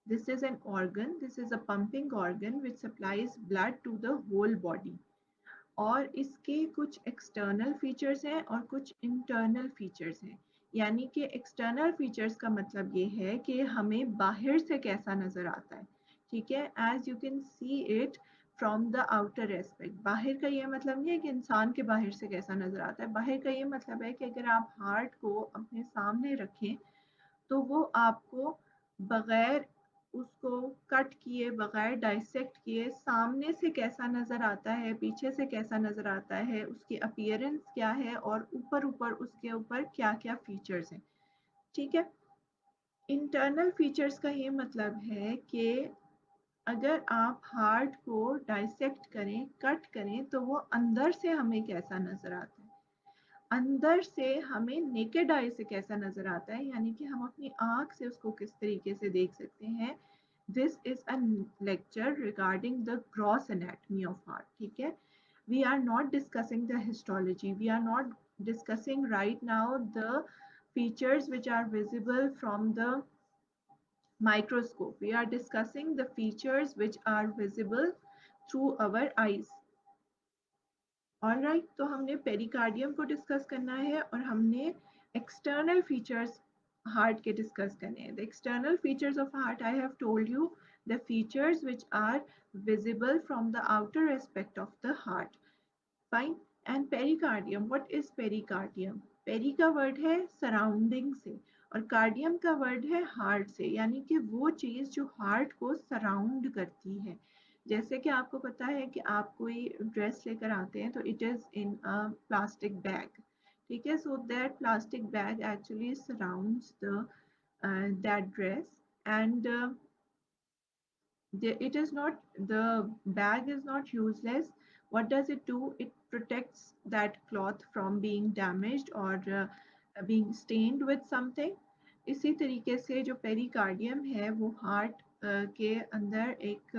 This is an organ, this is a pumping organ which supplies blood to the whole body. और इसके कुछ external features हैं और कुछ इंटरनल फीचर्स हैं। यानी कि एक्सटर्नल फीचर्स का मतलब ये है कि हमें बाहर से कैसा नजर आता है, ठीक है। As you can see it from the outer aspect. बाहर का ये मतलब नहीं है कि इंसान के बाहर से कैसा नजर आता है, बाहर का ये मतलब है कि अगर आप हार्ट को अपने सामने रखें तो वो आपको बगैर उसको कट किए, बगैर डाइसेक्ट किए, सामने से कैसा नजर आता है, पीछे से कैसा नजर आता है, उसकी अपीयरेंस क्या है और ऊपर ऊपर उसके ऊपर क्या क्या फीचर्स हैं, ठीक है। इंटरनल फीचर्स का ये मतलब है कि अगर आप हार्ट को डाइसेक्ट करें, कट करें, तो वो अंदर से हमें कैसा नजर आता है, अंदर से हमें नेकेड आई से कैसा नजर आता है, यानी कि हम अपनी आंख से उसको किस तरीके से देख सकते हैं। This is a lecture regarding the gross anatomy of heart, ठीक है। We are not discussing the histology, we are not discussing right now the features which are visible from the microscope. We are discussing the features which are visible through our eyes. All right, तो हमने pericardium को discuss करना है और हमने external features heart के discuss करने हैं। The external features of heart, I have told you, the features which are visible from the outer aspect of the heart, fine. And pericardium, what is pericardium? Peri का word है surrounding से और cardium का word है heart से, यानी कि वो चीज जो हार्ट को सराउंड करती है। जैसे कि आपको पता है कि आप कोई ड्रेस लेकर आते हैं तो it is in a plastic bag, ठीक है। So that plastic bag actually surrounds the that dress and it is not, the bag is not useless. What does it do? It protects that cloth from being damaged or being stained with something. इसी तरीके से जो pericardium है वो heart के अंदर एक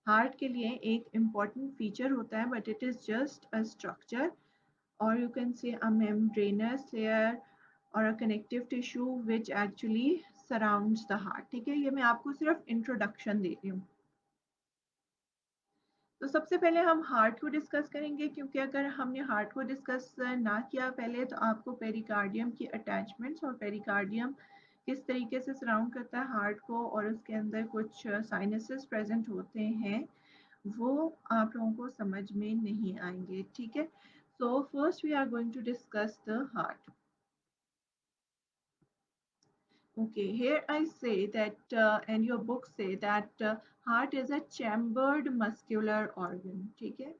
heart के लिए एक इम्पॉर्टेंट फीचर होता है, but it is just a structure, or you can say a membranous layer or a connective tissue which actually surrounds the heart, ठीक है। ये मैं आपको सिर्फ इंट्रोडक्शन दे रही हूँ। तो सबसे पहले हम हार्ट को डिस्कस करेंगे, क्योंकि अगर हमने हार्ट को डिस्कस ना किया पहले तो आपको पेरिकार्डियम की अटैचमेंट्स और पेरिकार्डियम किस तरीके से सराउंड करता है हार्ट को और उसके अंदर कुछ साइनसेस प्रेजेंट होते हैं वो आप लोगों को समझ में नहीं आएंगे, ठीक है। So first we are going to discuss the heart. Okay, here I say that, and your book say that heart is a chambered muscular organ, ठीक है।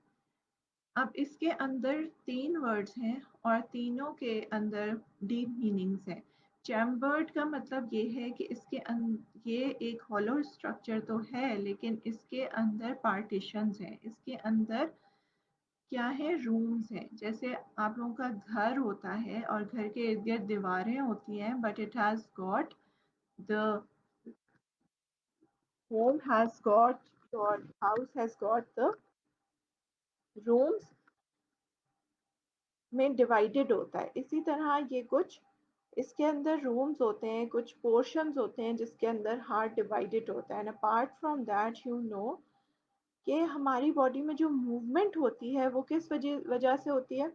अब इसके अंदर तीन वर्ड्स हैं और तीनों के अंदर डीप मीनिंग्स हैं। चैम्बर्ड का मतलब ये है कि ये एक हॉलो स्ट्रक्चर तो है लेकिन इसके अंदर पार्टीशंस हैं, इसके अंदर क्या है, रूम्स हैं। जैसे आप लोगों का घर होता है और घर के इर्द गिर्द दीवारें होती हैं, but it has got the home has got, your house has got the rooms में डिवाइडेड होता है। इसी तरह ये कुछ इसके अंदर रूम्स होते हैं, कुछ पोर्शंस होते हैं जिसके अंदर हार्ट डिवाइडेड होता है। And apart from that you know कि हमारी बॉडी में जो मूवमेंट होती है वो किस वजह वजह से होती है।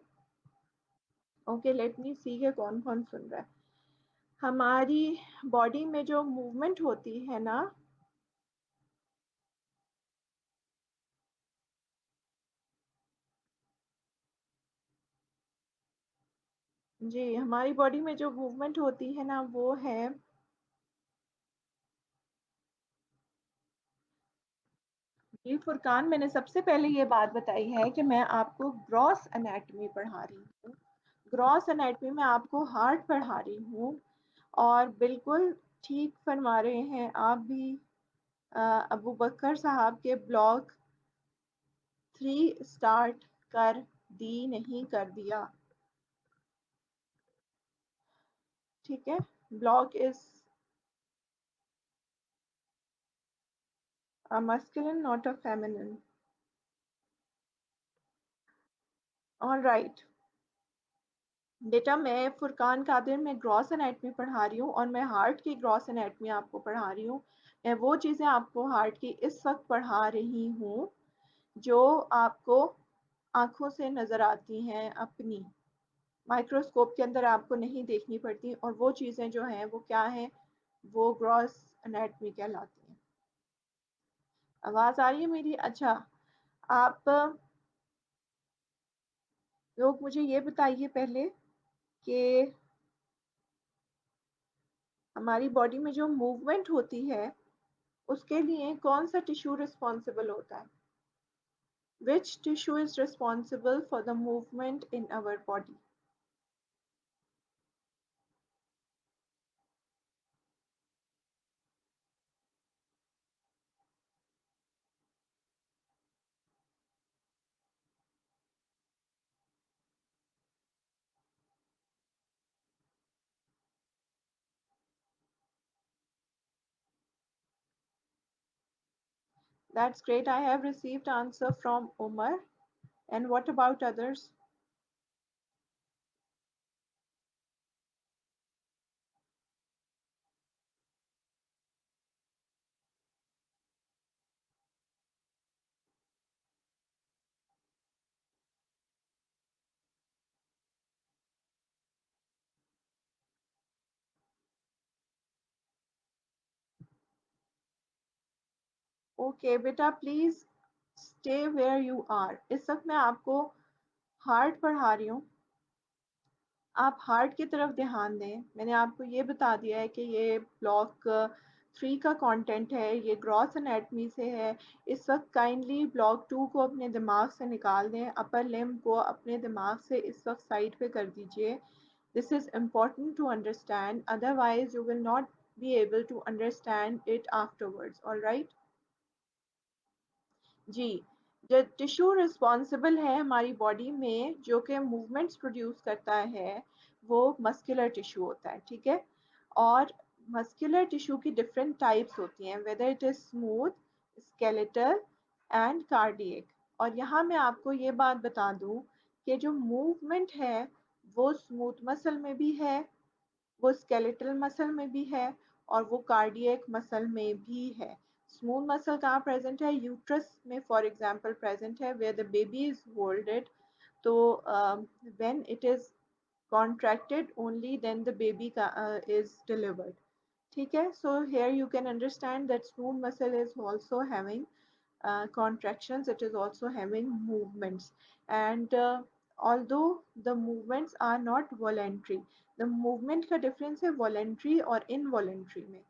ओके, लेट मी सी के कौन कौन सुन रहा है। हमारी बॉडी में जो मूवमेंट होती है ना, जी, हमारी बॉडी में जो मूवमेंट होती है ना वो है, जी फुरकान, मैंने सबसे पहले ये बात बताई है कि मैं आपको ग्रॉस एनाटॉमी पढ़ा रही हूँ। ग्रॉस एनाटॉमी में आपको हार्ट पढ़ा रही हूँ और बिल्कुल ठीक फरमा रहे हैं आप भी। अबू बकर साहब के ब्लॉग 3 स्टार्ट कर दी, नहीं कर दिया, ठीक है। Blog is a masculine not a feminine, all right। बेटा मैं फुरकान कादिर में ग्रॉस एनाटमी पढ़ा रही हूँ और मैं हार्ट की ग्रॉस एनाटमी आपको पढ़ा रही हूँ। मैं वो चीज़ें आपको हार्ट की इस वक्त पढ़ा रही हूँ जो आपको आंखों से नज़र आती हैं, अपनी माइक्रोस्कोप के अंदर आपको नहीं देखनी पड़ती, और वो चीज़ें जो हैं वो क्या हैं, वो ग्रॉस एनाटमी कहलाती हैं। आवाज़ आ रही है मेरी? अच्छा, आप लोग मुझे ये बताइए पहले कि हमारी बॉडी में जो मूवमेंट होती है उसके लिए कौन सा टिश्यू रिस्पॉन्सिबल होता है? Which tissue is responsible for the movement in our body? That's great. I have received answer from Umar. And what about others? Okay बेटा, please stay where you are. इस वक्त मैं आपको हार्ट पढ़ा रही हूँ, आप हार्ट की तरफ ध्यान दें। मैंने आपको ये बता दिया है कि ये ब्लॉक 3 का कंटेंट है, ये ग्रॉस एनाटमी से है। इस वक्त काइंडली ब्लॉक 2 को अपने दिमाग से निकाल दें, अपर लिम्ब को अपने दिमाग से इस वक्त साइड पे कर दीजिए। This is important to understand, otherwise you will not be able to understand it afterwards. All right? जी, जो टिश्यू रिस्पॉन्सिबल है हमारी बॉडी में जो कि मूवमेंट्स प्रोड्यूस करता है वो मस्कुलर टिश्यू होता है, ठीक है। और मस्कुलर टिश्यू की डिफरेंट टाइप्स होती हैं, whether it is smooth, skeletal and cardiac. और यहाँ मैं आपको ये बात बता दूँ कि जो मूवमेंट है वो स्मूथ मसल में भी है, वो स्केलेटल मसल में भी है, और वो कार्डियक मसल में भी है। स्मूथ मसल कहाँ प्रेजेंट है? यूट्रस में फॉर एग्जांपल प्रेजेंट है, where the baby is holded. तो when it is contracted only then the baby is delivered. ठीक है, so here you can understand that smooth muscle is also having contractions, it is also having movements. And although the movements are not voluntary, the movement का difference है voluntary और involuntary में।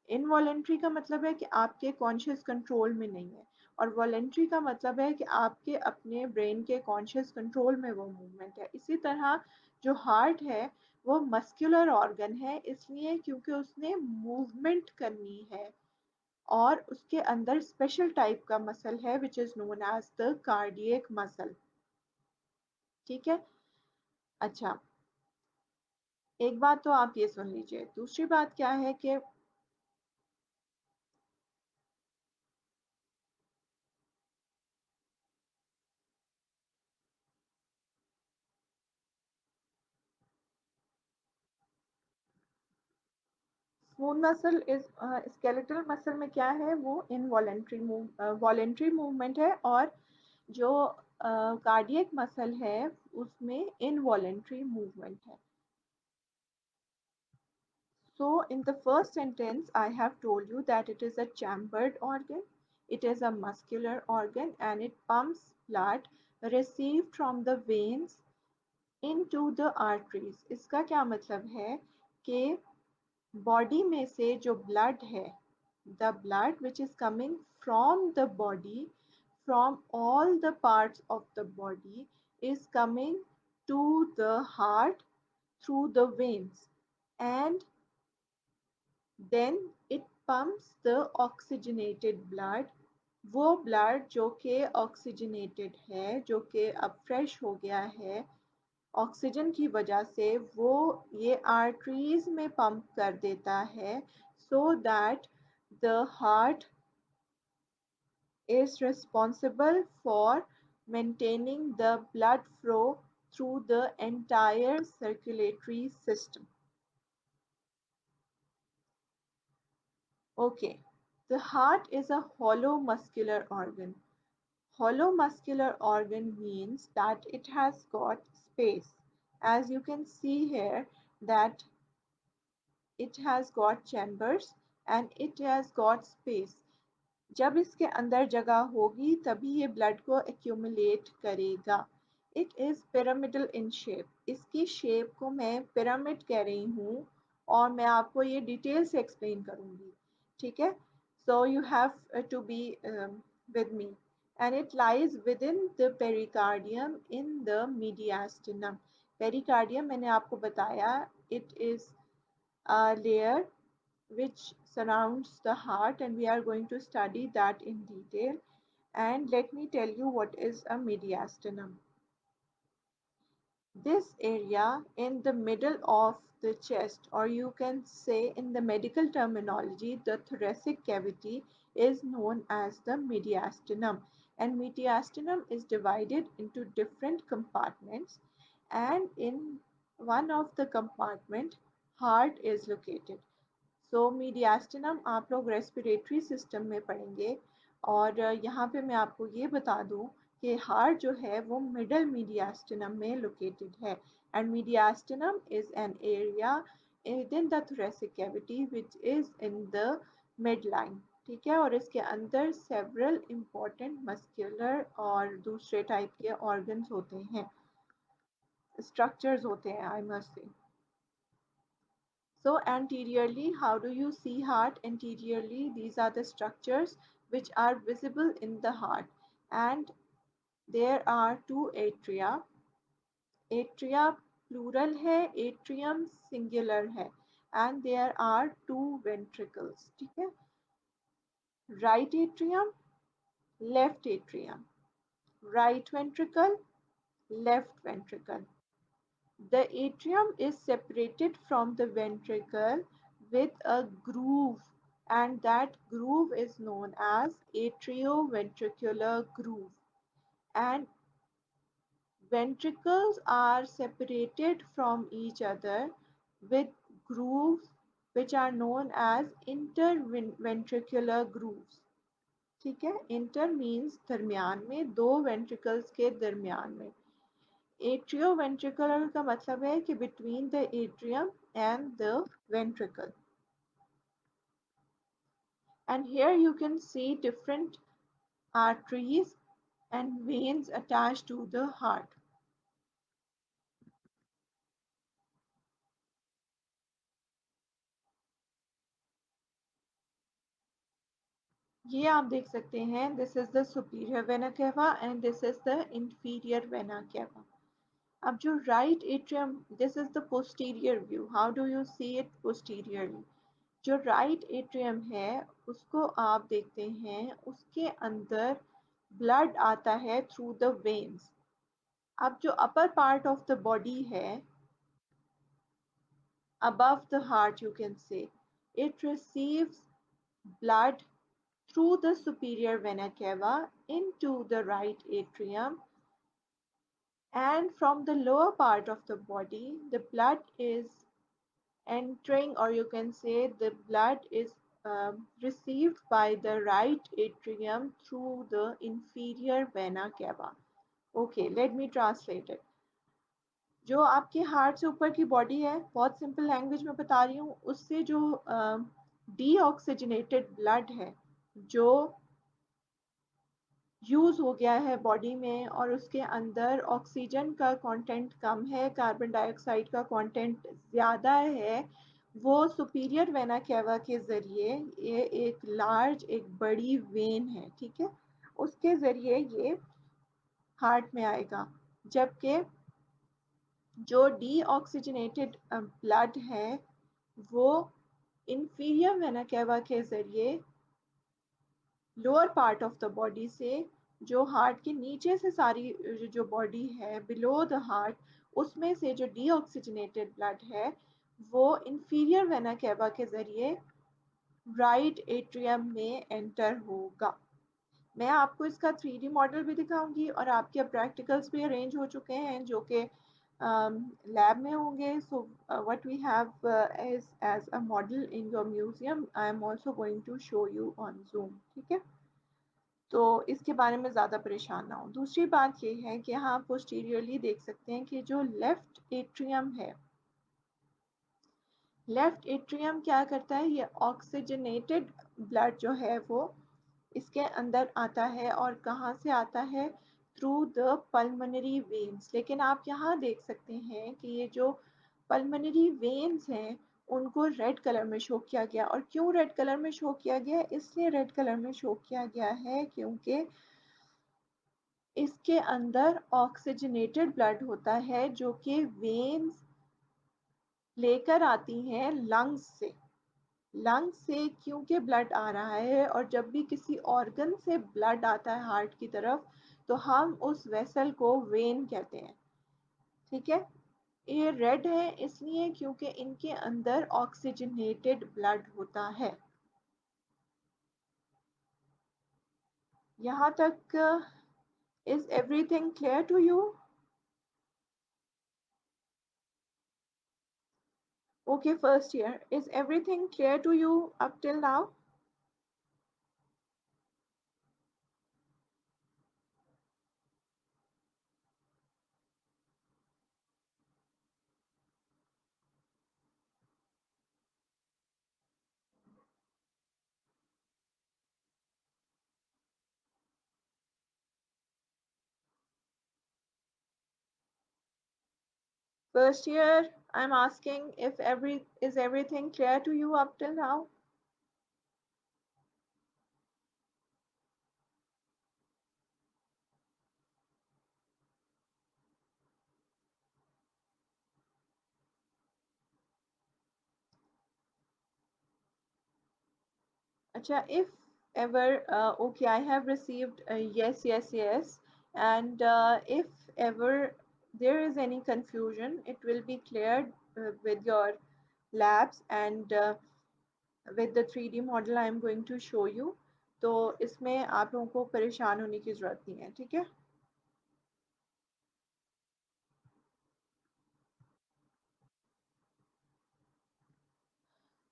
Involuntary का मतलब है कि आपके कॉन्शियस कंट्रोल में नहीं है, और वॉलेंट्री का मतलब है कि आपके अपने ब्रेन के कॉन्शियस कंट्रोल में वो मूवमेंट है। इसी तरह जो हार्ट है वो मस्कुलर ऑर्गन है, इसलिए क्योंकि उसने मूवमेंट करनी है, और उसके अंदर स्पेशल टाइप का मसल है which is known as the cardiac muscle. ठीक है। अच्छा, एक बात तो आप ये सुन लीजिए, दूसरी बात क्या है कि smooth muscle is skeletal muscle में क्या है, वो इनवॉलेंट्री वॉलेंट्री मूवमेंट है, और जो कार्डियक मसल है उसमें इनवॉलेंट्री मूवमेंट है। So in the first sentence, I have told you that it is a chambered organ, it is a muscular organ, and it pumps blood received from the veins into the arteries. इसका क्या मतलब है कि body में से जो blood है, the blood which is coming from the body, from all the parts of the body, is coming to the heart through the veins, and then it pumps the oxygenated blood। वो blood जो कि oxygenated है, जो कि अब fresh हो गया है ऑक्सीजन की वजह से, वो ये आर्टरीज में पंप कर देता है, so that the heart is responsible for maintaining the blood flow through the entire circulatory system. Okay, the heart is a hollow muscular organ. Hollow muscular organ means that it has got space. As you can see here that it has got chambers and it has got space. जब इसके अंदर जगह होगी तभी ये blood को accumulate करेगा. It is pyramidal in shape. इसकी शेप को मैं पिरामिड कह रही हूँ और मैं आपको ये डिटेल से एक्सप्लेन करूँगी. ठीक है. So you have to be with me. And it lies within the pericardium in the mediastinum. Pericardium मैंने आपको बताया it is a layer which surrounds the heart, and we are going to study that in detail. And let me tell you what is a mediastinum. This area in the middle of the chest, or you can say in the medical terminology, the thoracic cavity, is known as the mediastinum. And mediastinum is divided into different compartments, and in one of the compartment, heart is located. So mediastinum आप लोग respiratory system में पढ़ेंगे. और यहाँ पे मैं आपको ये बता दूँ कि हार्ट जो है वो मिडल मीडियास्टिनम में लोकेटेड है. And mediastinum is an area within the thoracic cavity which is in the midline. ठीक है. और इसके अंदर सेवरल इम्पोर्टेंट मस्कुलर और दूसरे टाइप के ऑर्गन्स होते हैं, स्ट्रक्चर्स होते हैं, I must say. So anteriorly, how do you see heart? Anteriorly, these are the structures which are visible in the heart. And there are two atria. Atria plural है, atrium singular है. And there are two ventricles. ठीक है? Right atrium, left atrium. Right ventricle, left ventricle. The atrium is separated from the ventricle with a groove, and that groove is known as atrioventricular groove. And ventricles are separated from each other with grooves which are known as interventricular grooves. ठीक है. Inter means दरमियान में, दो ventricles के दरमियान में. Atrioventricular का मतलब है कि between the atrium and the ventricle. And here you can see different arteries and veins attached to the heart. ये आप देख सकते हैं. This is the superior vena cava and this is the inferior vena cava. अब जो right atrium, this is the posterior view. How do you see it posteriorly? जो right atrium है उसको आप देखते हैं, उसके अंदर ब्लड आता है थ्रू द वेन्स. अब जो upper part of the body है, above the heart you can say, it receives blood through the superior vena cava into the right atrium, and from the lower part of the body the blood is entering, or you can say the blood is received by the right atrium through the inferior vena cava. Okay, let me translate it. जो आपके heart से ऊपर की body है, बहुत simple language में बता रही हूँ, उससे जो डीऑक्सीजनेटेड ब्लड है जो यूज़ हो गया है बॉडी में और उसके अंदर ऑक्सीजन का कंटेंट कम है, कार्बन डाइऑक्साइड का कंटेंट ज़्यादा है, वो सुपीरियर वेना केवा के ज़रिए, ये एक लार्ज, एक बड़ी वेन है, ठीक है, उसके ज़रिए ये हार्ट में आएगा. जबकि जो डीऑक्सीजनेटेड ब्लड है वो इंफीरियर वेना केवा के ज़रिए lower part of the body से, जो हार्ट के नीचे से सारी जो बॉडी है बिलो द हार्ट, उसमें से जो डीऑक्सीजनेटेड ब्लड है वो इंफीरियर वेना केवा के ज़रिए राइट एट्रियम में एंटर होगा. मैं आपको इसका 3D मॉडल भी दिखाऊंगी और आपके प्रैक्टिकल्स भी अरेंज हो चुके हैं जो कि लैब में होंगे. So what we have is as a model in your museum, I am also going to show you on Zoom. ठीक है, तो इसके बारे में ज़्यादा परेशान ना हो. दूसरी बात ये है कि यहाँ पोस्टीरियरली देख सकते हैं कि जो लेफ्ट एट्रियम है, लेफ्ट एट्रियम क्या करता है, ये ऑक्सीजनेटेड ब्लड जो है वो इसके अंदर आता है. और कहाँ से आता है, थ्रू द पल्मोनरी वेन्स. लेकिन आप यहाँ देख सकते हैं कि ये जो पल्मोनरी वेन्स हैं उनको रेड कलर में शो किया गया. और क्यों रेड कलर में शो किया गया, इसलिए रेड कलर में शो किया गया है क्योंकि इसके अंदर ऑक्सीजनेटेड ब्लड होता है जो कि वेन्स लेकर आती हैं लंग्स से. लंग्स से क्योंकि ब्लड आ रहा है, और जब भी किसी ऑर्गन से ब्लड आता है हार्ट की तरफ तो हम उस वेसल को वेन कहते हैं. ठीक है, ये रेड है इसलिए क्योंकि इनके अंदर ऑक्सीजनेटेड ब्लड होता है. यहाँ तक is everything clear to you? Okay, first year, is everything clear to you up till now? First year, I'm asking if everything clear to you up till now? Acha, if ever, okay, I have received yes, yes, yes. And if ever there is any confusion, it will be cleared with your labs and with the 3D model I am going to show you. तो इसमें आप लोगों को परेशान होने की ज़रूरत नहीं है. ठीक है.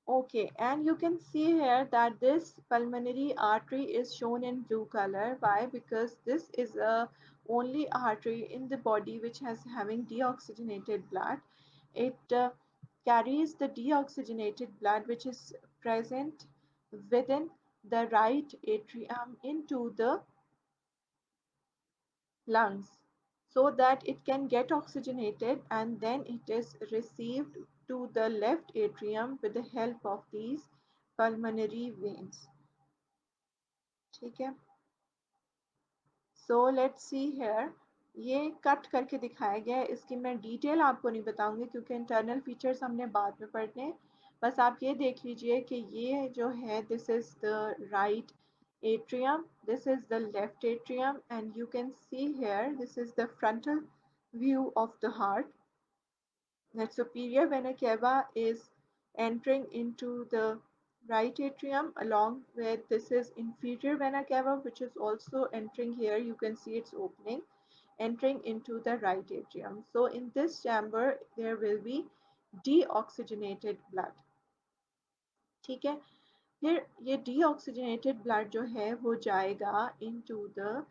Okay, and you can see here that this pulmonary artery is shown in blue color. Why? Because this is a only artery in the body which has having deoxygenated blood. It carries the deoxygenated blood which is present within the right atrium into the lungs so that it can get oxygenated, and then it is received to the left atrium with the help of these pulmonary veins. ठीक है, so let's see here. ये cut करके दिखाया गया है, इसकी मैं detail आपको नहीं बताऊंगी क्योंकि इंटरनल फीचर्स हमने बाद में पढ़ने. बस आप ये देख लीजिए कि ये जो है, this is the right atrium, this is the left atrium, and you can see here this is the frontal view of the heart. That superior vena cava is entering into the right atrium, along with this is inferior vena cava which is also entering here. You can see its opening entering into the right atrium. So in this chamber there will be deoxygenated blood. ठीक है, फिर ये deoxygenated blood जो है वो जाएगा into the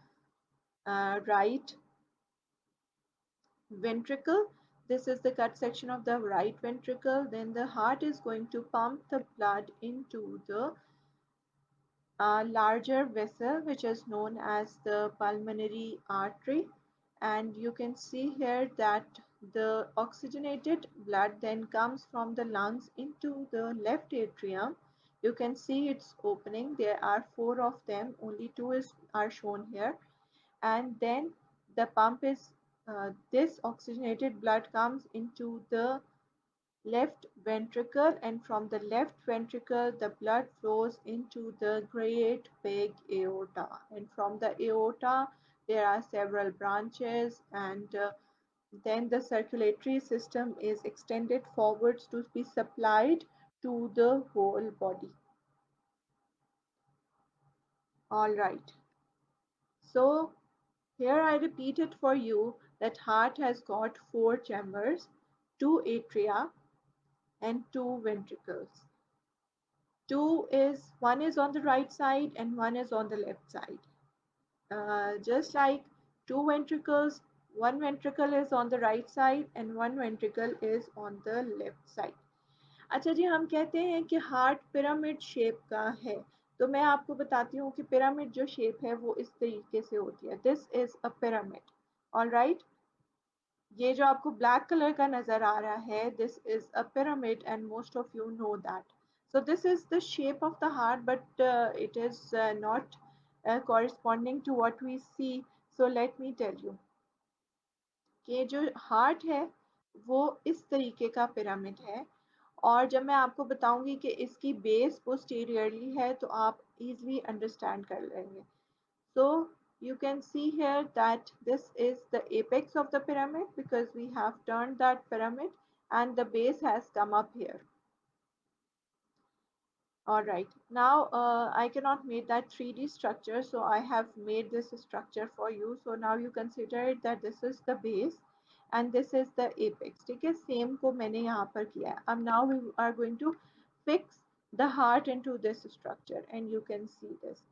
right ventricle. This is the cut section of the right ventricle. Then the heart is going to pump the blood into the larger vessel which is known as the pulmonary artery. And you can see here that the oxygenated blood then comes from the lungs into the left atrium. You can see its opening. There are four of them, only are shown here. And then the pump is this oxygenated blood comes into the left ventricle, and from the left ventricle the blood flows into the great big aorta, and from the aorta there are several branches, and then the circulatory system is extended forwards to be supplied to the whole body. All right, So here I repeat it for you that heart has got four chambers, two atria and two ventricles. One is on the right side and one is on the left side. Just like two ventricles, one ventricle is on the right side and one ventricle is on the left side. अच्छा जी, हम कहते हैं कि heart pyramid shape का है, तो मैं आपको बताती हूँ कि पिरामिड जो शेप है वो इस तरीके से होती है. This is a pyramid. All right, ये जो आपको ब्लैक कलर का नजर आ रहा है, this is a pyramid and most of you know that. So this is the shape of the heart, but it is not corresponding to what we see. So let me tell you कि जो heart है वो इस तरीके का pyramid है. और जब मैं आपको बताऊंगी कि इसकी बेस पोस्टीरियरली है तो आप इजीली अंडरस्टैंड कर लेंगे. So you can see here that this is the apex of the pyramid because we have turned that pyramid and the base has come up here. All right, now I cannot make that 3D structure, so I have made this structure for you. So now you consider it that this is the base and this is the apex. ठीक है, same को मैंने यहाँ पर किया है. अब now we are going to fix the heart into this structure and you can see this.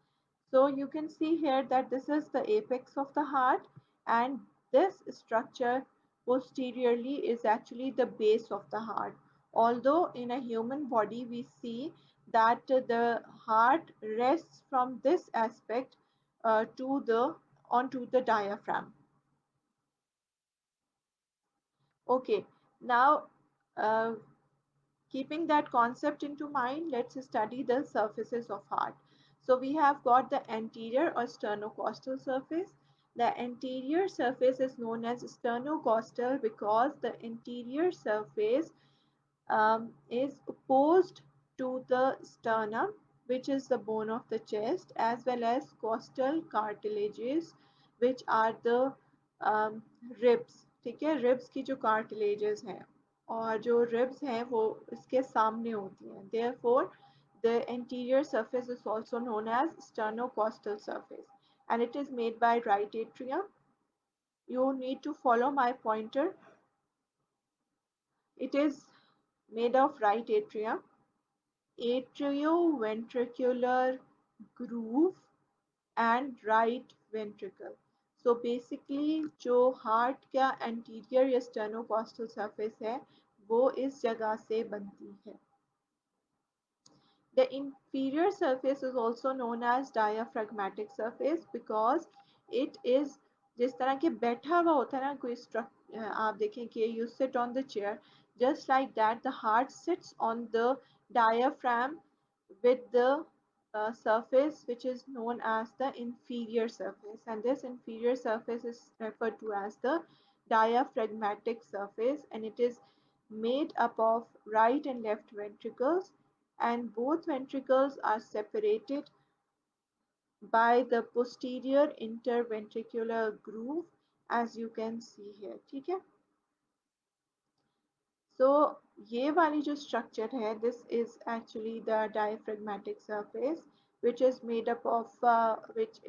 So you can see here that this is the apex of the heart and this structure posteriorly is actually the base of the heart. Although in a human body we see that the heart rests from this aspect to the onto the diaphragm. Okay, now uh, keeping that concept into mind, let's study the surfaces of heart. So we have got the anterior or sternocostal surface. The anterior surface is known as sternocostal because the anterior surface is opposed to the sternum, which is the bone of the chest, as well as costal cartilages, which are the um, ribs. ठीक है, ribs की जो cartilages हैं और जो ribs हैं वो इसके सामने होती हैं. Therefore, the anterior surface is also known as sternocostal surface, and it is made by right atrium. You need to follow my pointer. It is made of right atrium, atrioventricular groove and right ventricle. So basically जो heart का anterior या sternocostal surface है वो इस जगह से बनती है. The inferior surface is also known as diaphragmatic surface because it is जिस तरह के बैठा हुआ होता है ना कोई आप देखें कि you sit on the chair, just like that the heart sits on the diaphragm with the surface which is known as the inferior surface, and this inferior surface is referred to as the diaphragmatic surface, and it is made up of right and left ventricles, and both ventricles are separated by the posterior interventricular groove as you can see here. ठीक है, so ये वाली जो structure है, this is actually the diaphragmatic surface which is made up of which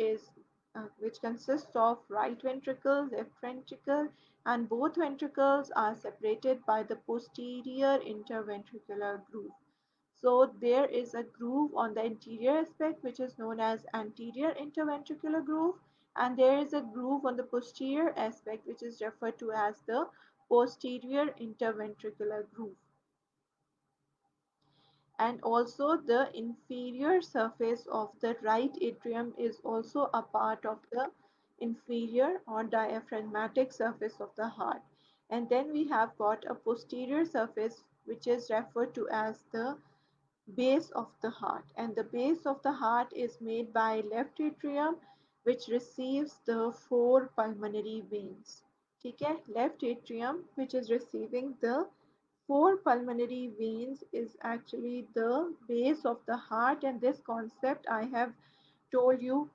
consists of right ventricle, left ventricle, and both ventricles are separated by the posterior interventricular groove. So there is a groove on the anterior aspect which is known as anterior interventricular groove, and there is a groove on the posterior aspect which is referred to as the posterior interventricular groove. And also the inferior surface of the right atrium is also a part of the inferior or diaphragmatic surface of the heart. And then we have got a posterior surface which is referred to as the base of the heart, and the base of the heart is made by left atrium which receives the four pulmonary veins. ठीक है, left atrium which is receiving the four pulmonary veins is actually the base of the heart, and this concept I have told you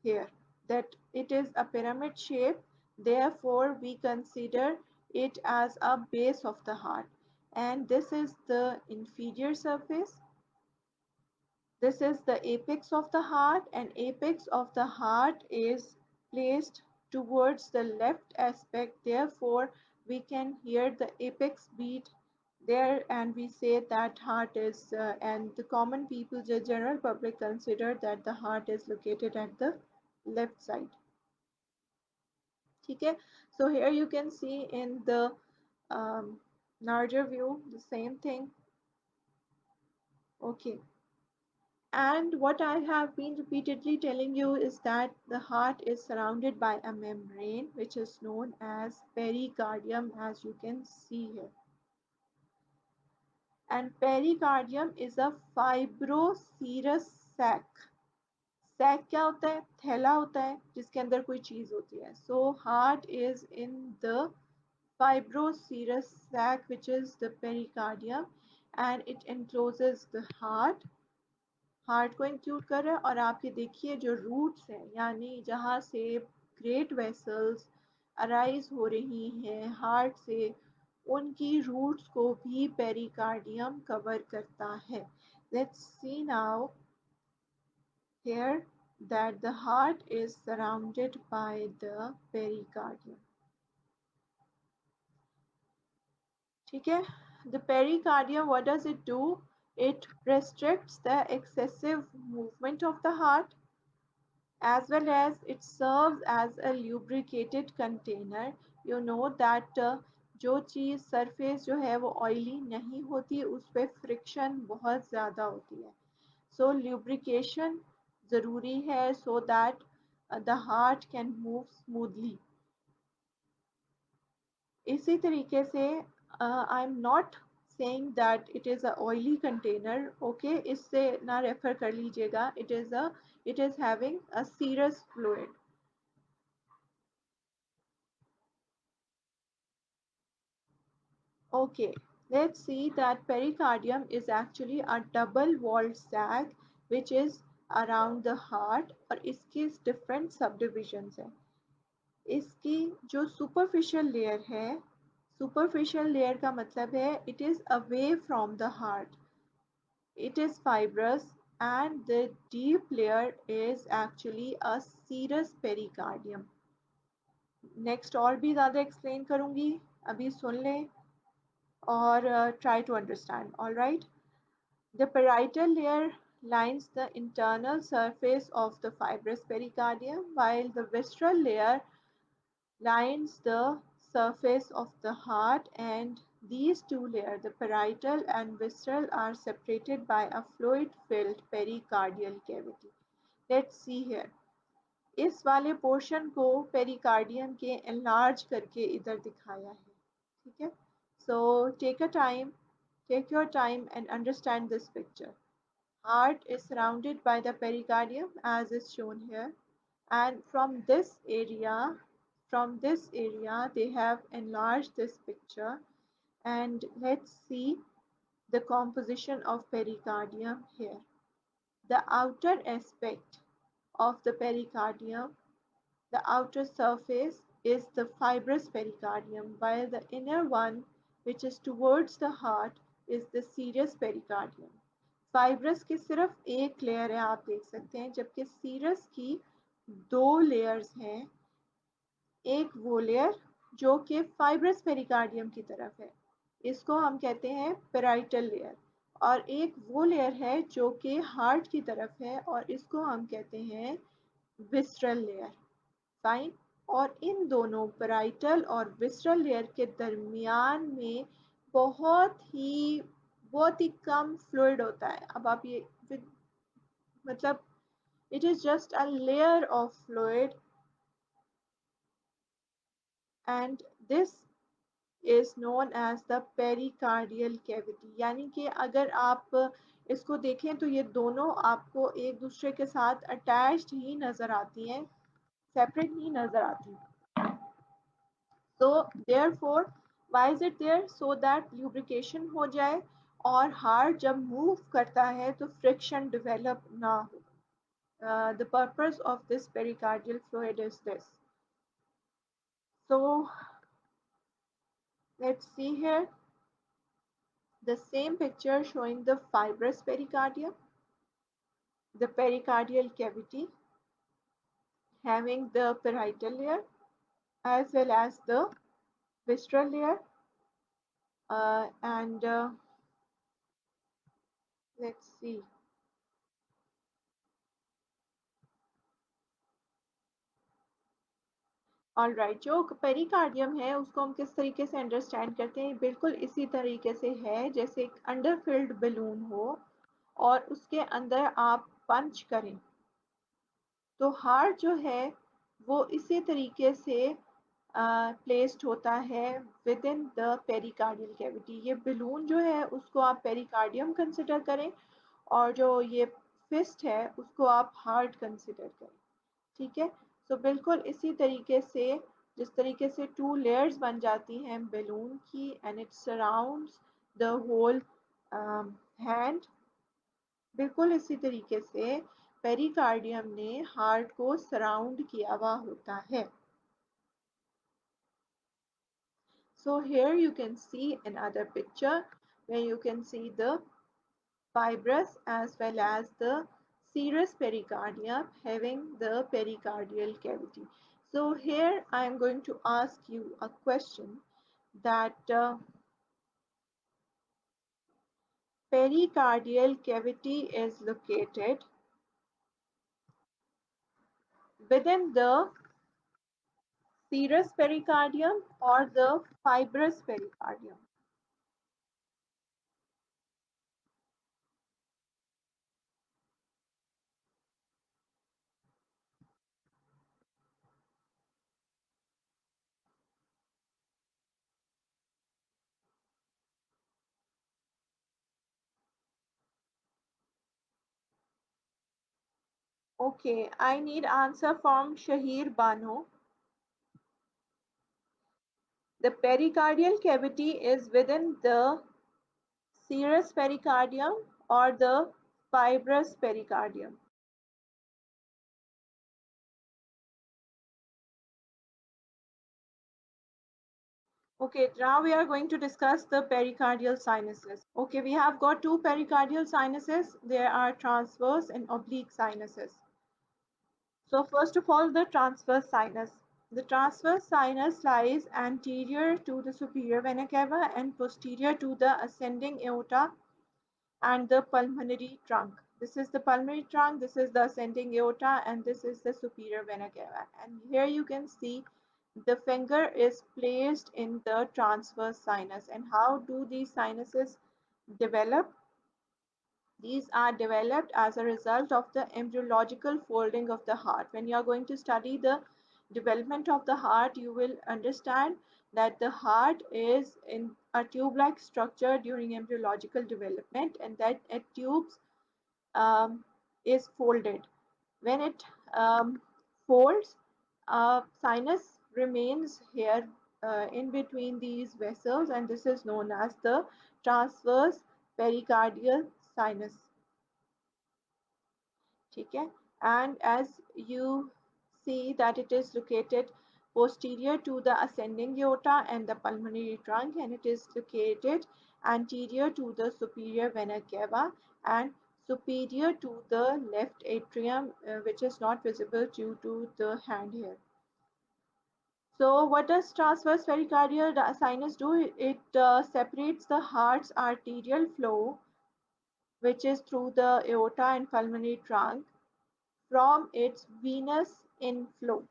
here that it is a pyramid shape, therefore we consider it as a base of the heart. And this is the inferior surface, this is the apex of the heart, and apex of the heart is placed towards the left aspect, therefore we can hear the apex beat there, and we say that heart is and the common people, the general public, consider that the heart is located at the left side. Okay, so here you can see in the larger view the same thing. Okay, and what I have been repeatedly telling you is that the heart is surrounded by a membrane which is known as pericardium, as you can see here. And pericardium is a fibroserous sac. Sac क्या होता है? थैला होता है जिसके अंदर कोई चीज होती है. So heart is in the fibroserous sac, which is the pericardium, and it encloses the heart. Heart को इंक्लूड कर रहा है. और आप ये देखिए जो रूट्स हैं, यानी जहाँ से ग्रेट वेसल्स अराइज हो रही हैं हार्ट से, उनकी रूट्स को भी पेरिकार्डियम कवर करता है. Let's see now here that the heart is surrounded by the pericardium. ठीक है? The pericardium, what does it do? It restricts the excessive movement of the heart, as well as it serves as a lubricated container. You know that जो चीज़ surface जो है वो oily नहीं होती, उस पर फ्रिक्शन बहुत ज़्यादा होती है. So lubrication ज़रूरी है so that the heart can move smoothly. इसी तरीके से I am not saying that it is a oily container. Okay, इससे ना रेफर कर लीजिएगा. It is having a serous fluid. Okay, let's see that pericardium is actually a double walled sac which is around the heart, और इसकी different subdivisions हैं. इसकी जो superficial layer है, superficial layer का मतलब है it is away from the heart, it is fibrous, and the deep layer is actually a serous pericardium. Next और भी ज़्यादा एक्सप्लेन करूँगी, अभी सुन लें और try to understand. All right, the parietal layer lines the internal surface of the fibrous pericardium, while the visceral layer lines the surface of the heart, and these two layers, the parietal and visceral, are separated by a fluid-filled pericardial cavity. Let's see here. इस वाले portion को pericardium के enlarge करके इधर दिखाया है. ठीक है, so take your time and understand this picture. Heart is surrounded by the pericardium as is shown here, and from this area they have enlarged this picture, and let's see the composition of pericardium here. The outer aspect of the pericardium, the outer surface, is the fibrous pericardium, while the inner one, which is towards the heart, is the serous pericardium. Fibrous की सिर्फ एक layer है, आप देख सकते हैं, जबकि serous की दो लेयर्स हैं. एक वो लेयर जो कि फाइब्रस पेरिकार्डियम की तरफ है, इसको हम कहते हैं पेराइटल लेयर, और एक वो लेयर है जो कि हार्ट की तरफ है, और इसको हम कहते हैं विस्ट्रल लेयर. फाइन. और इन दोनों पेराइटल और विस्ट्रल लेयर के दरमियान में बहुत ही कम फ्लूइड होता है. अब आप ये मतलब it is just a layer of fluid, and this is known as the pericardial cavity. यानी कि अगर आप इसको देखें तो ये दोनों आपको एक दूसरे के साथ अटैच्ड ही नज़र आती हैं, सेपरेट नहीं नज़र आती. So therefore, why is it there? So that lubrication हो जाए और हार्ट जब मूव करता है तो फ्रिक्शन डेवलप ना हो. The purpose of this pericardial fluid is this. So let's see here the same picture showing the fibrous pericardium, the pericardial cavity. having the parietal layer as well as the visceral layer. And let's see. All right, जो pericardium है उसको हम किस तरीके से understand करते हैं, बिल्कुल इसी तरीके से है जैसे एक अंडरफिल्ड बलून हो और उसके अंदर आप पंच करें, तो हार्ट जो है वो इसी तरीके से प्लेस्ड होता है with in the pericardial cavity. ये बलून जो है उसको आप पेरिकार्डियम कंसिडर करें और जो ये फिस्ट है उसको आप हार्ट कंसिडर करें। ठीक है, तो बिल्कुल इसी तरीके से जिस तरीके से टू लेयर्स बन जाती हैं बलून की and it surrounds the whole hand, बिल्कुल इसी तरीके से पेरिकार्डियम ने हार्ट को सराउंड किया हुआ होता है। So here you can see another picture where you can see the fibrous as well as the serous pericardium having the pericardial cavity. So here I am going to ask you a question that pericardial cavity is located within the serous pericardium or the fibrous pericardium. Okay, I need answer from Shahir Bano. The pericardial cavity is within the serous pericardium or the fibrous pericardium. Okay, now we are going to discuss the pericardial sinuses. Okay, we have got two pericardial sinuses. There are transverse and oblique sinuses. So first of all, the transverse sinus. The transverse sinus lies anterior to the superior vena cava and posterior to the ascending aorta and the pulmonary trunk. This is the pulmonary trunk, this is the ascending aorta, and this is the superior vena cava. And here you can see the finger is placed in the transverse sinus. And how do these sinuses develop? These are developed as a result of the embryological folding of the heart. When you are going to study the development of the heart, you will understand that the heart is in a tube-like structure during embryological development, and that a tubes is folded. When it folds, sinus remains here in between these vessels, and this is known as the transverse pericardial sinus. ठीक है, and as you see that it is located posterior to the ascending aorta and the pulmonary trunk, and it is located anterior to the superior vena cava and superior to the left atrium, which is not visible due to the hand here. So what does transverse pericardial sinus do? It separates the heart's arterial flow, which is through the aorta and pulmonary trunk, from its venous inflow.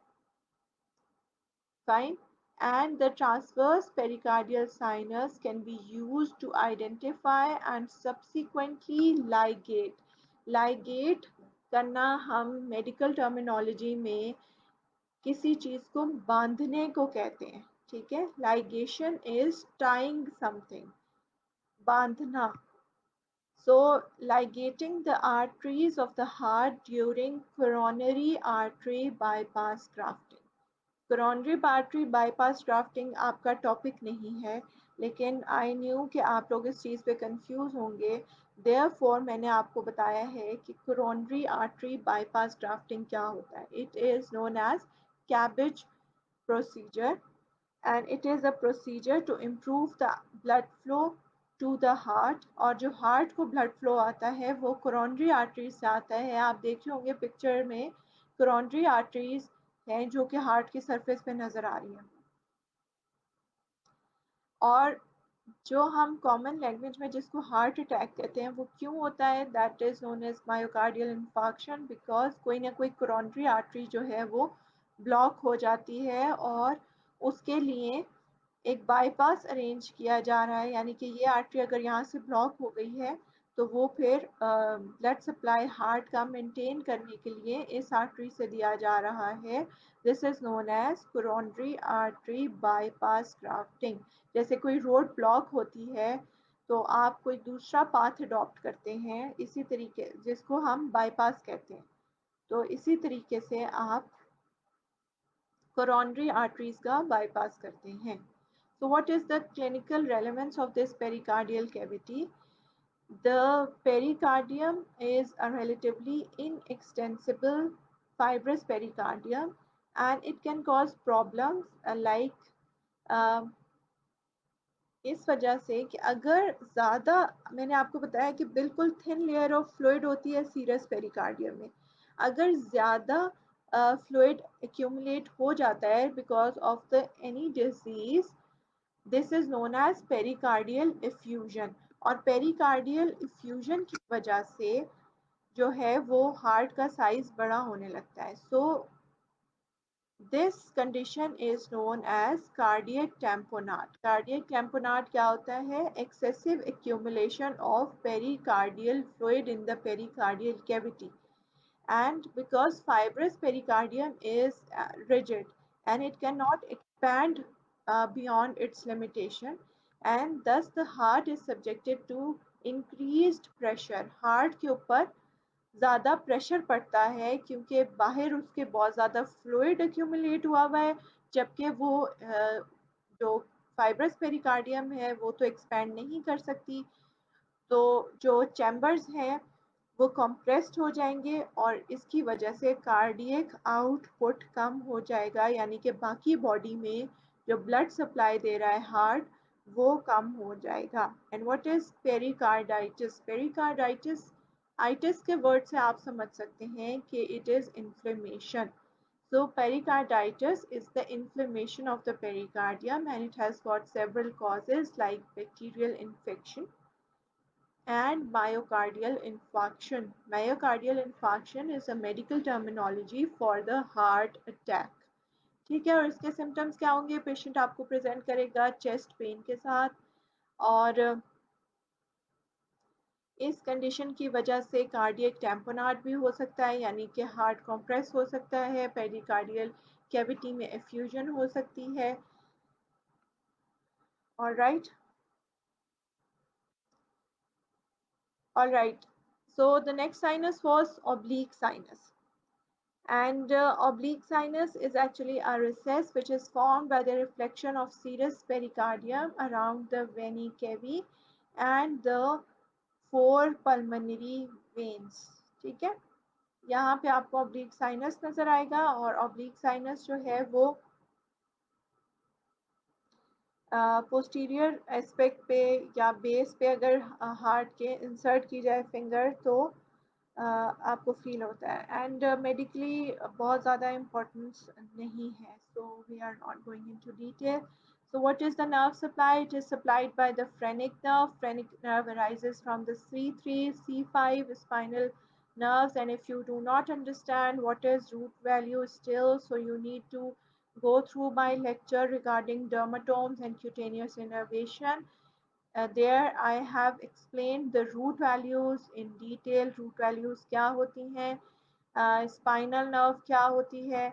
Fine. And the transverse pericardial sinus can be used to identify and subsequently ligate. Ligate करना हम medical terminology में किसी चीज को बांधने को कहते हैं। ठीक है, ligation is tying something, बांधना. So, ligating the arteries of the heart during coronary artery bypass grafting. Coronary artery bypass grafting आपका टॉपिक नहीं है, लेकिन आई न्यू कि आप लोग इस चीज़ पे कंफ्यूज होंगे, देयरफॉर मैंने आपको बताया है कि coronary artery bypass grafting क्या होता है. It is known as cabbage procedure, and it is a procedure to improve the blood flow to the heart. और जो हार्ट को ब्लड फ्लो आता है वो coronary arteries से आता है. आप देखे होंगे पिक्चर में coronary arteries है जो कि हार्ट की सरफेस पे नजर आ रही है। और जो हम कॉमन लैंग्वेज में जिसको हार्ट अटैक कहते हैं वो क्यों होता है, that is known as myocardial infarction, because कोई ना कोई कोरोनरी आर्टरी जो है वो ब्लॉक हो जाती है और उसके लिए एक बाईपास अरेंज किया जा रहा है, यानी कि ये आर्टरी अगर यहाँ से ब्लॉक हो गई है तो वो फिर ब्लड सप्लाई हार्ट का मेंटेन करने के लिए इस आर्टरी से दिया जा रहा है। This is known as coronary artery bypass grafting. जैसे कोई रोड ब्लॉक होती है तो आप कोई दूसरा पाथ अडॉप्ट करते हैं, इसी तरीके जिसको हम बाईपास कहते हैं, तो इसी तरीके से आप coronary arteries का bypass करते हैं। So what is the clinical relevance of this pericardial cavity? The pericardium is a relatively inextensible fibrous pericardium and it can cause problems like uh, इस वजह से कि अगर ज़्यादा, मैंने आपको बताया कि बिल्कुल थिन लेयर ऑफ फ्लूइड होती है सीरस पेरिकार्डियम में, अगर ज़्यादा फ्लूइड एक्यूमुलेट हो जाता है because of the any disease, this is known as pericardial effusion. और पेरिकार्डियल इफ्यूजन की वजह से जो है वो हार्ट का साइज बड़ा होने लगता है। सो This condition is known as cardiac tamponade. Cardiac tamponade क्या होता है? Excessive accumulation of pericardial fluid in the pericardial cavity. And because fibrous pericardium is rigid and it cannot expand beyond its limitation, and thus the heart is subjected to increased pressure. Heart के ऊपर ज़्यादा pressure पड़ता है क्योंकि बाहर उसके बहुत ज़्यादा फ्लूइड एक्यूमुलेट हुआ है, जबकि वो जो फाइब्रस पेरिकार्डियम है वो तो एक्सपैंड नहीं कर सकती। तो जो चैम्बर्स हैं वो कंप्रेस्ड हो जाएंगे और इसकी वजह से कार्डियक आउटपुट कम हो जाएगा, यानी कि बाकी बॉडी में जो ब्लड सप्लाई दे रहा है हार्ट वो कम हो जाएगा। And what is pericarditis? Pericarditis itis के वर्ड से आप समझ सकते हैं कि it is inflammation. So pericarditis is the inflammation of the pericardium and it has got several causes like bacterial infection and myocardial infarction. Myocardial infarction is a medical terminology for the heart attack. ठीक है, और इसके symptoms क्या होंगे? Patient आपको present करेगा chest pain के साथ, और इस कंडीशन की वजह से कार्डियक टैम्पोनाड भी हो सकता है, यानी कि हार्ट कॉम्प्रेस हो सकता है, पेरिकार्डियल कैविटी में एफ्यूजन हो सकती है। All right, all right. So the next sinus was oblique sinus. And oblique sinus is actually a recess which is formed by the reflection of serous pericardium around the vena cava and the four pulmonary veins। ठीक है, यहाँ पे आपको oblique sinus नजर आएगा, और oblique sinus जो है वो पोस्टीरियर एस्पेक्ट पे या बेस पे अगर हार्ट के इंसर्ट की जाए फिंगर तो आपको फील होता है। एंड मेडिकली बहुत ज़्यादा इम्पोर्टेंस नहीं है, so we are not going into detail. So what is the nerve supply? It is supplied by the phrenic nerve. Phrenic nerve arises from the C3, C5 spinal nerves, and if you do not understand what is root value still, so you need to go through my lecture regarding dermatomes and cutaneous innervation. There I have explained the root values in detail. Root values क्या होती हैं, spinal nerve क्या होती है,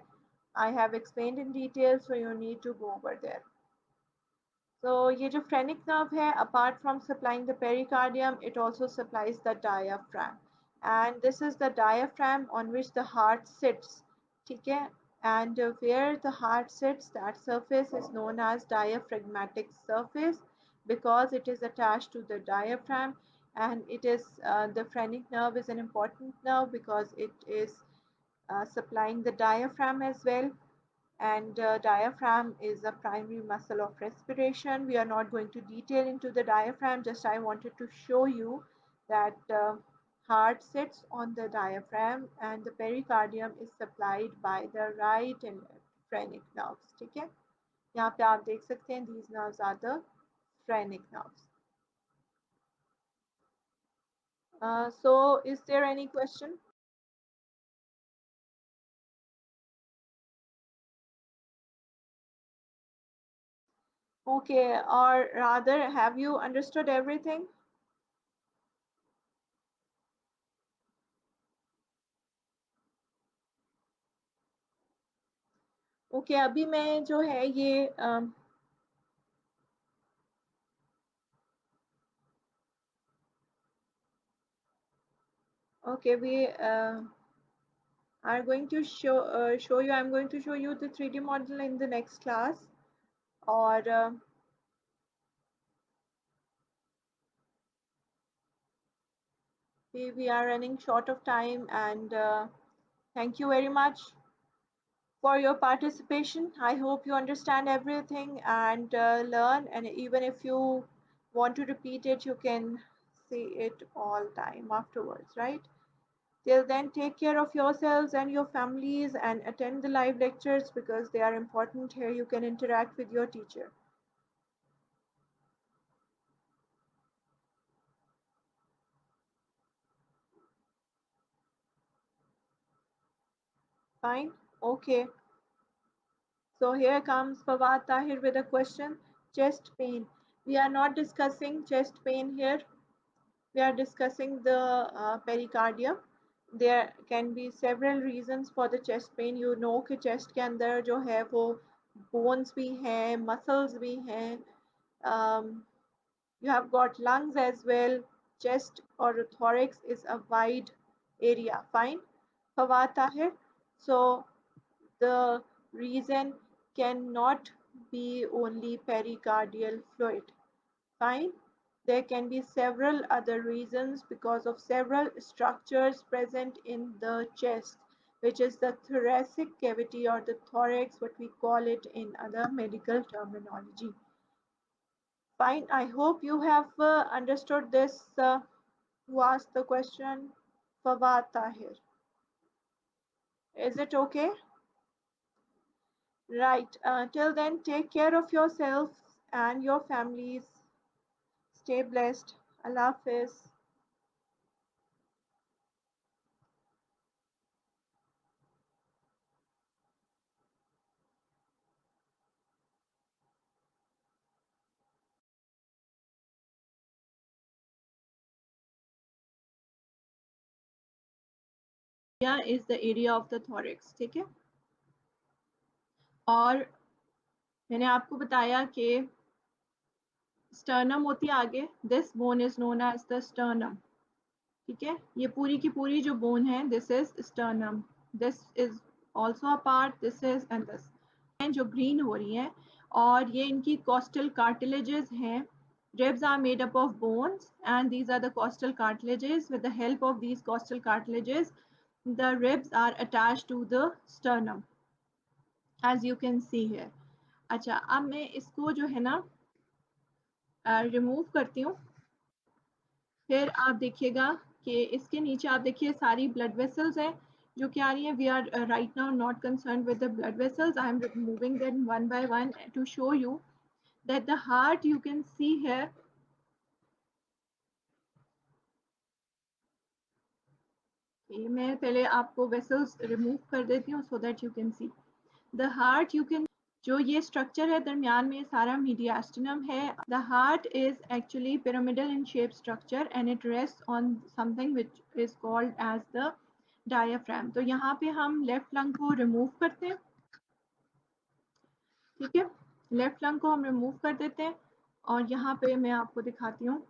I have explained in detail, so you need to go over there. So ये जो phrenic nerve है, apart from supplying the pericardium, it also supplies the diaphragm, and this is the diaphragm on which the heart sits। ठीक है, and where the heart sits, that surface is known as diaphragmatic surface because it is attached to the diaphragm, and it is the phrenic nerve is an important nerve because it is supplying the diaphragm as well, and diaphragm is a primary muscle of respiration. We are not going to detail into the diaphragm, just I wanted to show you that heart sits on the diaphragm and the pericardium is supplied by the right and left phrenic nerves. ठीक है, यहाँ पे आप देख सकते हैं these nerves are the phrenic nerves. So is there any question? Okay, or rather, have you understood everything? Okay, अभी मैं जो है ये okay, we are going to show you. I'm going to show you the 3D model in the next class. Or we are running short of time, and thank you very much for your participation. I hope you understand everything and learn. And even if you want to repeat it, you can say it all time afterwards, right? Till then, take care of yourselves and your families and attend the live lectures because they are important. Here you can interact with your teacher. Fine? Okay. So here comes Fawad Tahir with a question. Chest pain. We are not discussing chest pain here. We are discussing the pericardium. There can be several reasons for the chest pain. You know कि chest के अंदर जो है वो bones भी हैं, muscles भी हैं. You have got lungs as well. Chest or thorax is a wide area. Fine. Fawad Tahir. So the reason cannot be only pericardial fluid. Fine. There can be several other reasons because of several structures present in the chest, which is the thoracic cavity or the thorax, what we call it in other medical terminology. Fine. I hope you have understood this. Who asked the question? Fawad Tahir. Is it okay? Right. Till then, take care of yourselves and your families. Stay blessed. Allah Hafiz. Is the area of the thorax. ठीक है, और मैंने आपको बताया कि sternum होती है आगे. This bone is known as the sternum. ठीक है, ये पूरी की पूरी जो बोन है this is sternum. This is also a part, this is and this जो ग्रीन हो रही हैं, और ये इनकी कॉस्टल कार्टिलेजेस हैं. Ribs are made up of bones and these are the costal cartilages. With the help of these costal cartilages, the ribs are attached to the sternum as you can see here. अच्छा, अब मैं इसको जो है ना remove करती हूँ. फिर आप देखिएगा कि इसके नीचे आप देखिए सारी ब्लड वेसल्स हैं जो कि आ रही हैं. We are right now not concern with the blood vessels. I am removing them one by one to show you that the heart you can see here. मैं पहले आपको वेसल्स रिमूव कर देती हूँ so that you can see the heart. You can जो ये structure है दरमियान में सारा मीडियास्टिनम है. The heart is actually pyramidal in shape structure and it rest on something which is called as the diaphragm. तो यहाँ पे हम लेफ्ट लंग को रिमूव करते हैं. ठीक है, लेफ्ट लंग को हम रिमूव कर देते हैं और यहाँ पे मैं आपको दिखाती हूँ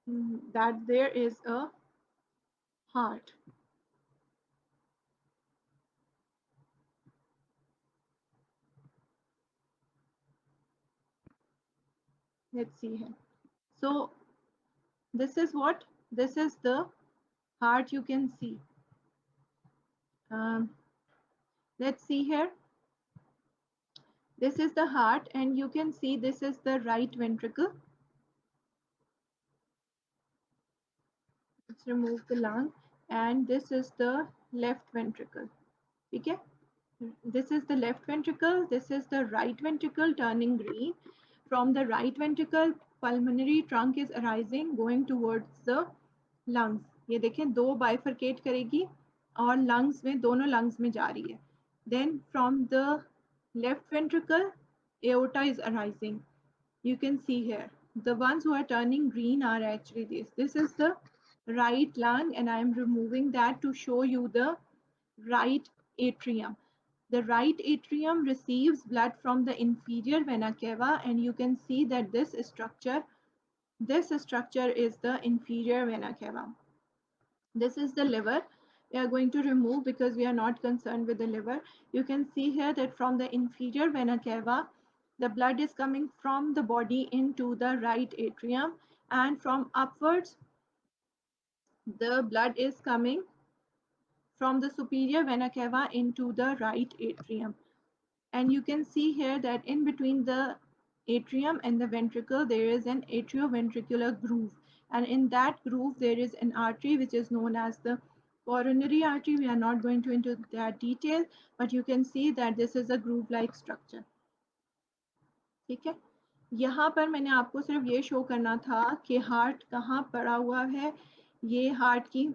that there is a heart. Let's see here. So this is what, this is the heart you can see. um, let's see here. This is the heart and you can see this is the right ventricle. let's remove the lung, and this is the left ventricle. ठीक है, this is the left ventricle, this is the right ventricle turning green. From the right ventricle, pulmonary trunk is arising going towards the lungs. ये देखें दो bifurcate करेगी और lungs में, दोनों lungs में जा रही है. Then from the left ventricle, aorta is arising. You can see here the ones who are turning green are actually this is the right lung, and I am removing that to show you the right atrium. The right atrium receives blood from the inferior vena cava, and you can see that this structure is the inferior vena cava. This is the liver. We are going to remove because we are not concerned with the liver. You can see here that from the inferior vena cava, the blood is coming from the body into the right atrium, and from upwards, the blood is coming from the superior vena cava into the right atrium. And you can see here that in between the atrium and the ventricle, there is an atrioventricular groove. And in that groove, there is an artery which is known as the coronary artery. We are not going to into that detail, but you can see that this is a groove-like structure. ठीक है, यहाँ पर मैंने आपको सिर्फ ये show करना था कि हार्ट कहाँ पड़ा हुआ है. ये हार्ट की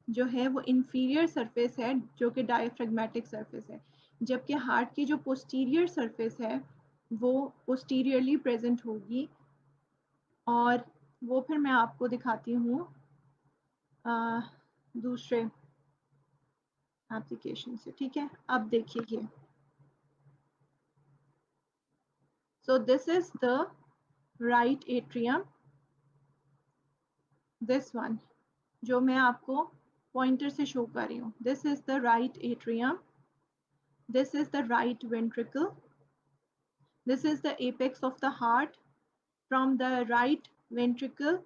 जो है वो इंफीरियर सरफेस है, जो कि डायफ्रेगमेटिक सरफेस है, जबकि हार्ट की जो पोस्टीरियर सरफेस है वो पोस्टीरियरली प्रेजेंट होगी. और वो फिर मैं आपको दिखाती हूँ दूसरे एप्लीकेशन से. ठीक है, अब देखिए ये. So this is the right atrium, this one जो मैं आपको पॉइंटर से शो कर रही हूँ. This is the right atrium, this is the right ventricle, this is the apex of the heart. From the right ventricle,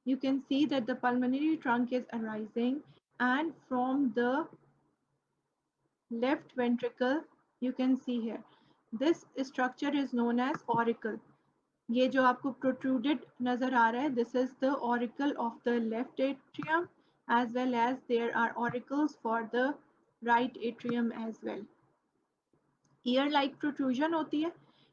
you can see that the pulmonary trunk is arising, and from the left ventricle, you can see here, this structure is known as auricle. ये जो आपको protruded नजर आ रहा है, this is the auricle of the left atrium, as well as there are auricles for the right atrium as well. Ear like protrusion होती है,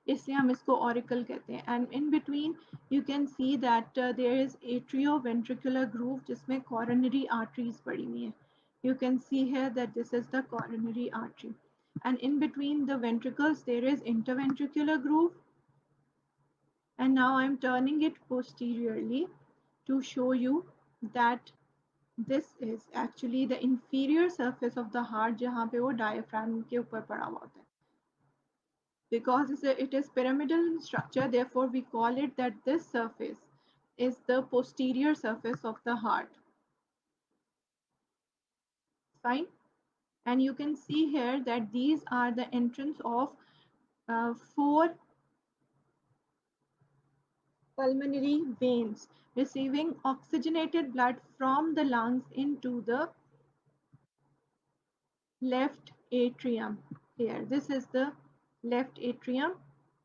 इसलिए हम इसको ऑरिकल कहते हैं. And in between you can see that there is atrioventricular groove जिसमें coronary arteries पड़ी हुई हैं. You can see here that this is the coronary artery, and in between the ventricles there is interventricular groove, and now I am turning it posteriorly to show you that this is actually the inferior surface of the heart जहाँ पे वो diaphragm के ऊपर पड़ा हुआ होता है. Because it is pyramidal in structure, therefore we call it that this surface is the posterior surface of the heart. Fine. And you can see here that these are the entrance of 4 pulmonary veins receiving oxygenated blood from the lungs into the left atrium. Here, this is the left atrium.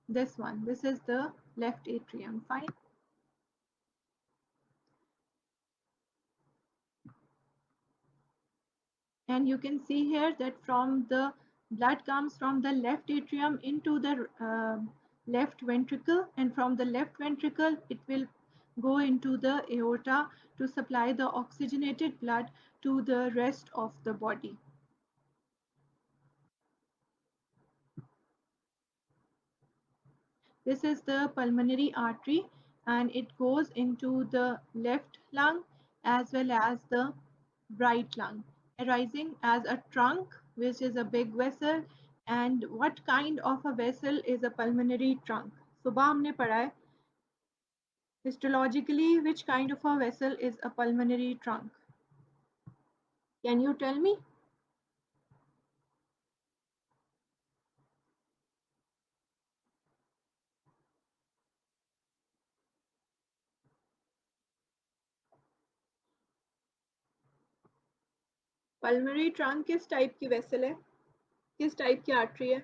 This one, this is the left atrium. Fine. And you can see here that from the blood comes from the left atrium into the left ventricle, and from the left ventricle it will go into the aorta to supply the oxygenated blood to the rest of the body. This is the pulmonary artery, and it goes into the left lung as well as the right lung, arising as a trunk, which is a big vessel. And what kind of a vessel is a pulmonary trunk? सुबह हमने पढ़ा है histologically which kind of a vessel is a pulmonary trunk. Can you tell me? Pulmonary trunk किस type की vessel है, किस type की artery है?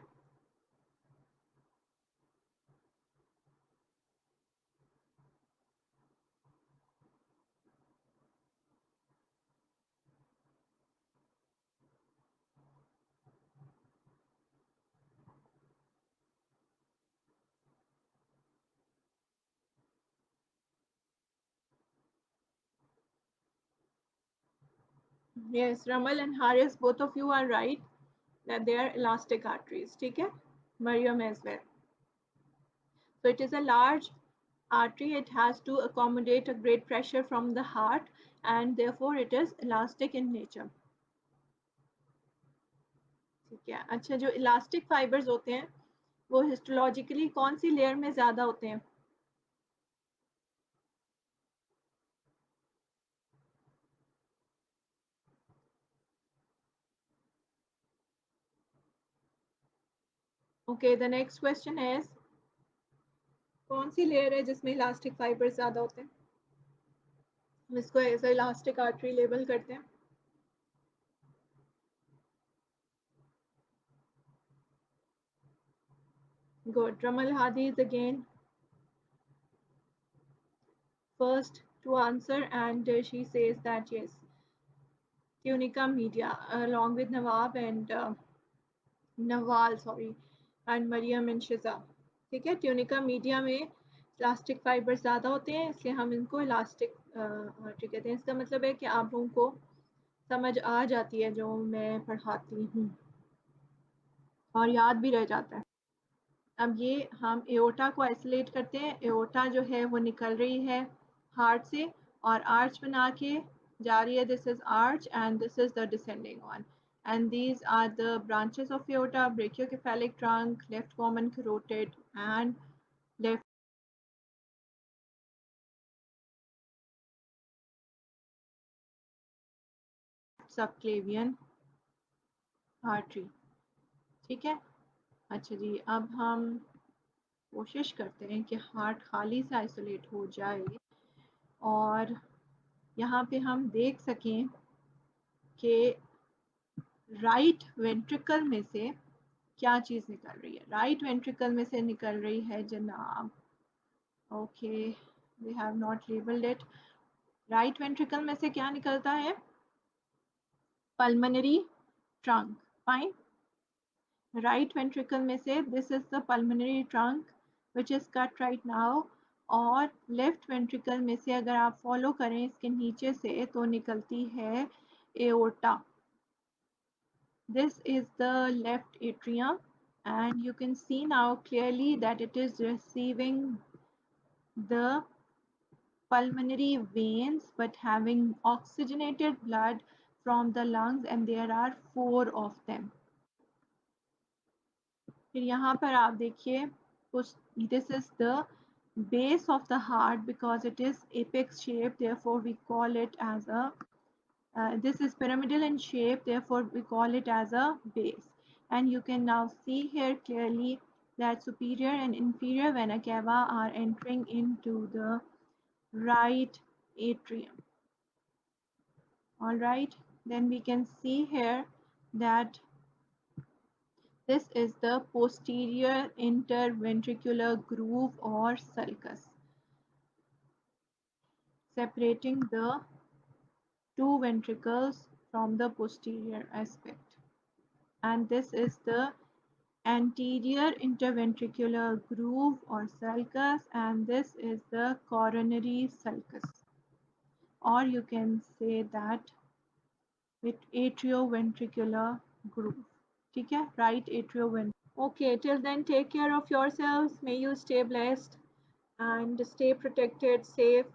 Yes, Ramal and Haris, both of you are right that they are elastic arteries. ठीक है? Mariam as well. So it is a large artery. It has to accommodate a great pressure from the heart, and therefore it is elastic in nature. ठीक है. अच्छा, जो elastic fibers होते हैं वो histologically कौन सी लेयर में ज़्यादा होते हैं? Okay, the next question is कौन सी लेयर है जिसमें इलास्टिक फाइबर ज़्यादा होते हैं? हम इसको एज इलास्टिक आर्टरी लेबल करते हैं. Good. Ramal Hadi is again first to answer, and she says that yes, tunica media, along with Nawab and Nawal, sorry, and Mariam and Shiza. ठीक है, tunica media में elastic fibre ज़्यादा होते हैं, इसलिए हम इनको इलास्टिक आर्टरी कहते हैं. इसका मतलब है कि आप लोगों को समझ आ जाती है जो मैं पढ़ाती हूँ और याद भी रह जाता है. अब ये हम एओर्टा को आइसोलेट करते हैं. एओर्टा जो है वो निकल रही है हार्ट से और आर्च बना के जा रही है. This is arch and this is the descending one, and these are the branches of aorta: brachiocephalic trunk, left common carotid, and left subclavian artery. ठीक है. अच्छा जी, अब हम कोशिश करते हैं कि हार्ट खाली से आइसोलेट हो जाए और यहाँ पे हम देख सकें कि राइट वेंट्रिकल में से क्या चीज़ निकल रही है. राइट वेंट्रिकल में से निकल रही है जनाब, okay, we have not labelled it. Right ventricle में से क्या निकलता है? Pulmonary trunk. Fine. Right ventricle में से this is the pulmonary trunk which is cut right now. और लेफ्ट वेंट्रिकल में से अगर आप फॉलो करें इसके नीचे से तो निकलती है aorta. This is the left atrium, and you can see now clearly that it is receiving the pulmonary veins but having oxygenated blood from the lungs, and there are 4 of them. फिर यहाँ पर आप देखिए, this is the base of the heart because it is apex shape, therefore we call it as a this is pyramidal in shape, therefore we call it as a base. And you can now see here clearly that superior and inferior vena cava are entering into the right atrium. All right, then we can see here that this is the posterior interventricular groove or sulcus, separating the two ventricles from the posterior aspect. And this is the anterior interventricular groove or sulcus, and this is the coronary sulcus, or you can say that with atrioventricular groove. ठीक है, right atrioventricular. Okay, till then, take care of yourselves. May you stay blessed and stay protected, safe.